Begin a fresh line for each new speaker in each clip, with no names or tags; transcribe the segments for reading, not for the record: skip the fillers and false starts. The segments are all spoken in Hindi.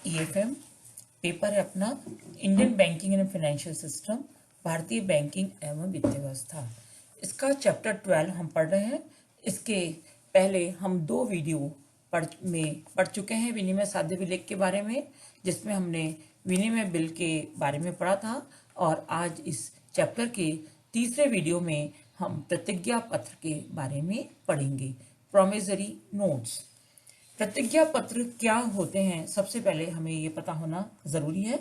EFM पेपर है अपना Indian banking and financial system, भारतीय बैंकिंग एवं वित्तीय व्यवस्था। इसका चैप्टर 12 हम पढ़ रहे हैं। इसके पहले हम 2 वीडियो पढ़ चुके हैं विनिमय साध्य विलेख के बारे में, जिसमें हमने विनिमय बिल के बारे में पढ़ा था। और आज इस चैप्टर के तीसरे वीडियो में हम प्रतिज्ञा पत्र के बारे में पढ़ेंगे, प्रोमिसरी नोट्स। प्रतिज्ञा पत्र क्या होते हैं, सबसे पहले हमें ये पता होना जरूरी है।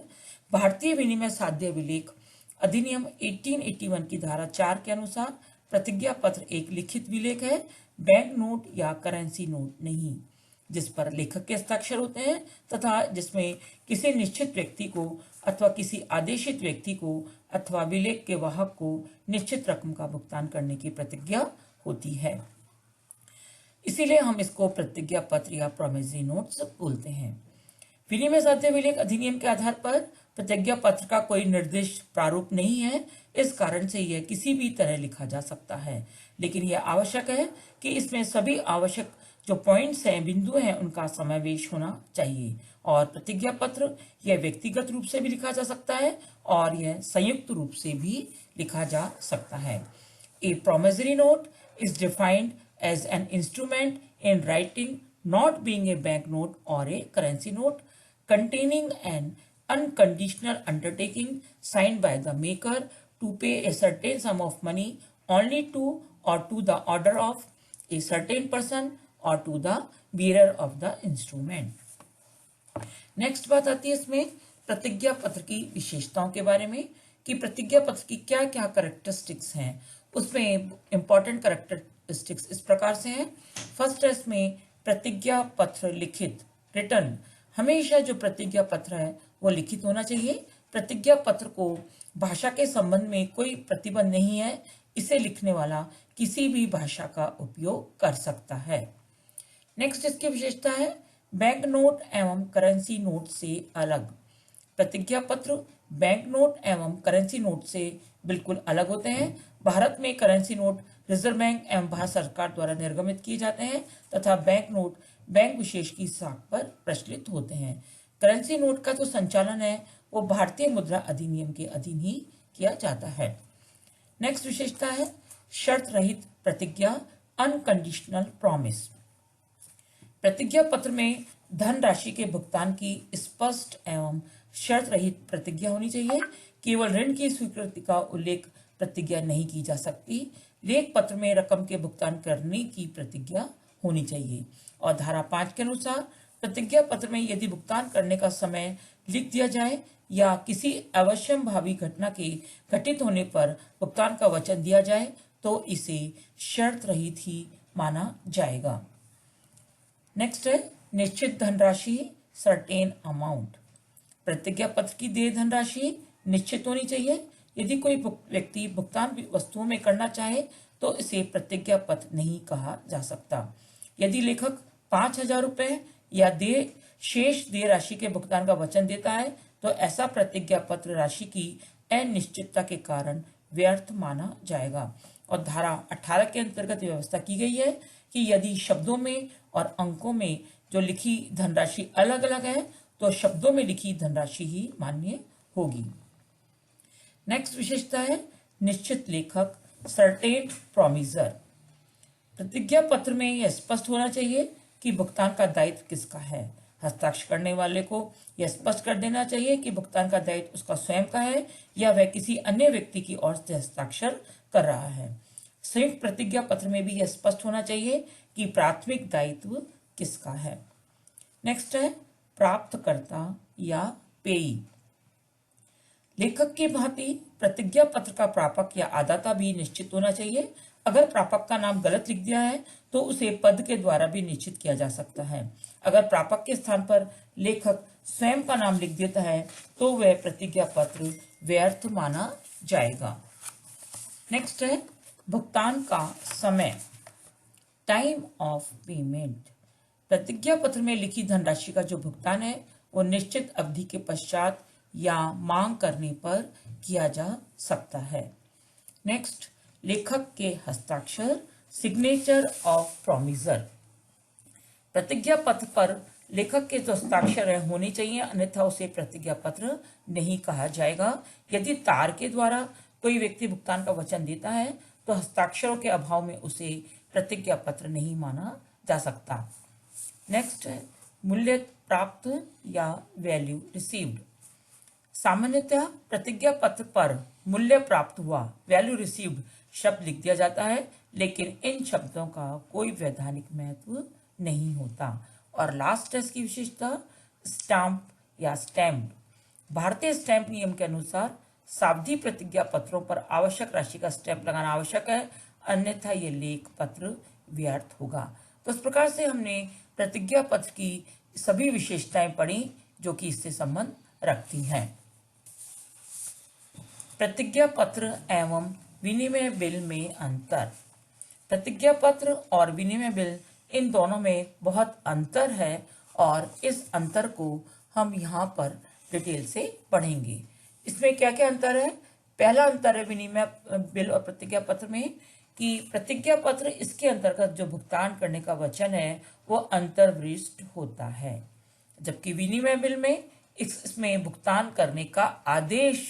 भारतीय विनिमय साध्य विलेख अधिनियम 1881 की धारा 4 के अनुसार प्रतिज्ञा पत्र एक लिखित विलेख है, बैंक नोट या करेंसी नोट नहीं, जिस पर लेखक के हस्ताक्षर होते हैं तथा जिसमें किसी निश्चित व्यक्ति को अथवा किसी आदेशित व्यक्ति को अथवा विलेख के वाहक को निश्चित रकम का भुगतान करने की प्रतिज्ञा होती है। इसीलिए हम इसको प्रतिज्ञा पत्र या प्रोमिसरी नोट्स बोलते हैं। विनिमय साध्य विलेख अधिनियम के आधार पर प्रतिज्ञा पत्र का कोई निर्दिष्ट प्रारूप नहीं है, इस कारण से यह किसी भी तरह लिखा जा सकता है, लेकिन यह आवश्यक है कि इसमें सभी आवश्यक जो पॉइंट्स हैं, बिंदु हैं, उनका समावेश होना चाहिए। और प्रतिज्ञा पत्र यह व्यक्तिगत रूप से भी लिखा जा सकता है और यह संयुक्त रूप से भी लिखा जा सकता है। A promissory note is defined as an instrument in writing not being a banknote or a currency note, containing an unconditional undertaking signed by the maker to pay a certain sum of money only to or to the order of a certain person or to the bearer of the instrument। Next बात आती है इसमें प्रतिज्ञा पत्र की विशेषताओं के बारे में कि प्रतिज्ञा पत्र की क्या क्या कैरेक्टरिस्टिक्स हैं। उसमें इंपॉर्टेंट कैरेक्टरिस्टिक्स इस प्रकार से हैं। फर्स्ट है इसमें प्रतिज्ञा पत्र लिखित, रिटर्न। हमेशा जो प्रतिज्ञा पत्र है वो लिखित होना चाहिए। प्रतिज्ञा पत्र को भाषा के संबंध में कोई प्रतिबंध नहीं है, इसे लिखने वाला किसी भी भाषा का उपयोग कर सकता है। नेक्स्ट इसकी विशेषता है बैंक नोट एवं करेंसी नोट से अलग। प्रतिज्ञा पत्र बैंक नोट एवं करेंसी नोट से बिल्कुल अलग होते हैं। भारत में करेंसी नोट रिजर्व बैंक एवं भारत सरकार द्वारा निर्गमित किए जाते हैं तथा बैंक नोट बैंक विशेष की साख पर प्रचलित होते हैं। करेंसी नोट का जो संचालन है वो भारतीय मुद्रा अधिनियम के अधीन ही किया जाता है। नेक्स्ट विशेषता है शर्त रहित प्रतिज्ञा, अनकंडीशनल प्रॉमिस। प्रतिज्ञा पत्र में धनराशि के भुगतान की स्पष्ट एवं शर्त रहित प्रतिज्ञा होनी चाहिए। केवल ऋण की स्वीकृति का उल्लेख प्रतिज्ञा नहीं की जा सकती। लेख पत्र में रकम के भुगतान करने की प्रतिज्ञा होनी चाहिए। और धारा 5 के अनुसार प्रतिज्ञा पत्र में यदि भुगतान करने का समय लिख दिया जाए या किसी अवश्यंभावी घटना के घटित होने पर भुगतान का वचन दिया जाए तो इसे शर्त रहित ही माना जाएगा। नेक्स्ट है निश्चित धनराशि, सर्टेन अमाउंट। प्रतिज्ञा पत्र की देय धनराशि निश्चित होनी चाहिए। यदि कोई व्यक्ति भुगतान वस्तुओं में करना चाहे तो इसे प्रतिज्ञा पत्र नहीं कहा जा सकता। यदि लेखक 5,000 रुपए या शेष देय राशि के भुगतान का वचन देता है तो ऐसा प्रतिज्ञा पत्र राशि की अनिश्चितता के कारण व्यर्थ माना जाएगा। और धारा 18 के अंतर्गत व्यवस्था की गई है कि यदि शब्दों में और अंकों में जो लिखी धनराशि अलग अलग है तो शब्दों में लिखी धनराशि ही मान्य होगी। नेक्स्ट विशेषता है निश्चित लेखक, सर्टेन प्रोमिसर। प्रतिज्ञा पत्र में यह स्पष्ट होना चाहिए कि भुगतान का दायित्व किसका है। हस्ताक्षर करने वाले को यह स्पष्ट कर देना चाहिए कि भुगतान का दायित्व उसका स्वयं का है या वह किसी अन्य व्यक्ति की ओर से हस्ताक्षर कर रहा है। संयुक्त प्रतिज्ञा पत्र में भी यह स्पष्ट होना चाहिए कि प्राथमिक दायित्व किसका है। नेक्स्ट है प्राप्तकर्ता या पेयी। लेखक की भांति प्रतिज्ञा पत्र का प्रापक या आदाता भी निश्चित होना चाहिए। अगर प्रापक का नाम गलत लिख दिया है तो उसे पद के द्वारा भी निश्चित किया जा सकता है। अगर प्रापक के स्थान पर लेखक स्वयं का नाम लिख देता है तो वह प्रतिज्ञा पत्र व्यर्थ माना जाएगा। नेक्स्ट है भुगतान का समय, टाइम ऑफ पेमेंट। प्रतिज्ञा पत्र में लिखी धनराशि का जो भुगतान है वो निश्चित अवधि के पश्चात या मांग करने पर किया जा सकता है। नेक्स्ट लेखक के हस्ताक्षर, सिग्नेचर ऑफ प्रोमिसर। प्रतिज्ञा पत्र पर लेखक के जो हस्ताक्षर होने चाहिए, अन्यथा उसे प्रतिज्ञा पत्र नहीं कहा जाएगा। यदि तार के द्वारा कोई व्यक्ति भुगतान का वचन देता है तो हस्ताक्षरों के अभाव में उसे प्रतिज्ञा पत्र नहीं माना जा सकता। नेक्स्ट है मूल्य प्राप्त या वैल्यू रिसीव्ड। सामान्यतः प्रतिज्ञा पत्र पर मूल्य प्राप्त हुआ, वैल्यू रिसीव्ड शब्द लिख दिया जाता है, लेकिन इन शब्दों का कोई वैधानिक महत्व नहीं होता। और लास्ट है इसकी विशेषता स्टाम्प या स्टैम्प। भारतीय स्टैम्प नियम के अनुसार सावधि प्रतिज्ञा पत्रों पर आवश्यक राशि का स्टैम्प लगाना आवश्यक है, अन्यथा ये लेख पत्र व्यर्थ होगा। तो इस प्रकार से हमने प्रतिज्ञा पत्र की सभी विशेषताएं पढ़ी जो कि इससे संबंध रखती हैं। प्रतिज्ञा पत्र एवं विनिमय बिल में अंतर। प्रतिज्ञा पत्र और विनिमय बिल इन दोनों में बहुत अंतर है और इस अंतर को हम यहाँ पर डिटेल से पढ़ेंगे। इसमें क्या क्या अंतर है? पहला अंतर है विनिमय बिल और प्रतिज्ञा पत्र में कि प्रतिज्ञा पत्र इसके अंतर्गत जो भुगतान करने का वचन है वो अंतर्वृष्ट होता है, जबकि विनिमय बिल में इसमें भुगतान करने का आदेश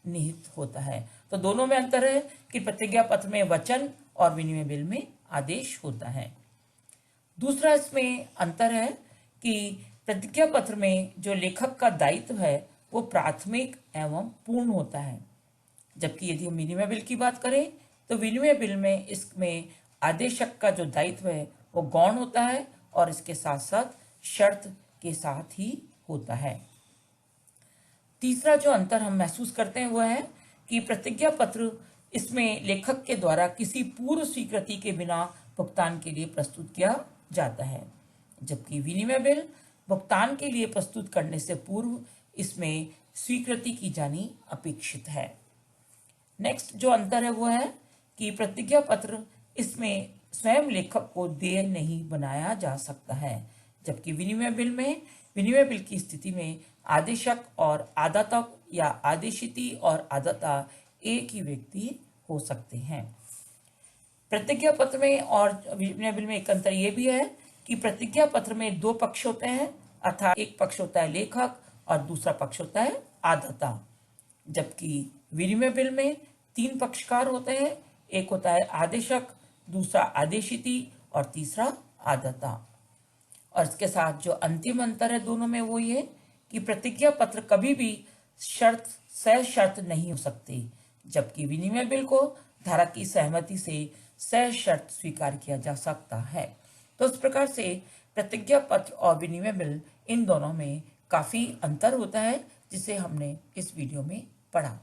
निहित होता है। तो दोनों में अंतर है कि प्रतिज्ञा पत्र में वचन और विनिमय बिल में आदेश होता है। दूसरा इसमें अंतर है कि प्रतिज्ञा पत्र में जो लेखक का दायित्व है वो प्राथमिक एवं पूर्ण होता है, जबकि यदि हम विनिमय बिल की बात करें तो विनिमय बिल में इसमें आदेशक का जो दायित्व है वो गौण होता है और इसके साथ साथ शर्त के साथ ही होता है। तीसरा जो अंतर हम महसूस करते हैं वो है कि प्रतिज्ञा पत्र इसमें लेखक के द्वारा किसी पूर्व स्वीकृति के बिना भुगतान के लिए प्रस्तुत किया जाता है, जबकि विनिमय बिल भुगतान के लिए प्रस्तुत करने से पूर्व इसमें स्वीकृति की जानी अपेक्षित है। नेक्स्ट जो अंतर है वो है कि प्रतिज्ञा पत्र इसमें स्वयं लेखक को देय नहीं बनाया जा सकता है, जबकि विनिमय बिल की स्थिति में आदेशक और आदाता या आदेशिती और आदाता एक ही व्यक्ति हो सकते हैं। प्रतिज्ञा पत्र में और विनिमय बिल में एक अंतर ये भी है कि प्रतिज्ञा पत्र में दो पक्ष होते हैं, अर्थात एक पक्ष होता है लेखक और दूसरा पक्ष होता है आदाता, जबकि विनिमय बिल में तीन पक्षकार होते हैं, एक होता है आदेशक, दूसरा आदेशिती और तीसरा आदाता। और इसके साथ जो अंतिम अंतर है दोनों में वो ये कि प्रतिज्ञा पत्र कभी भी सशर्त नहीं हो सकते, जबकि विनिमय बिल को धारक की सहमति से सशर्त स्वीकार किया जा सकता है। तो इस प्रकार से प्रतिज्ञा पत्र और विनिमय बिल इन दोनों में काफी अंतर होता है, जिसे हमने इस वीडियो में पढ़ा।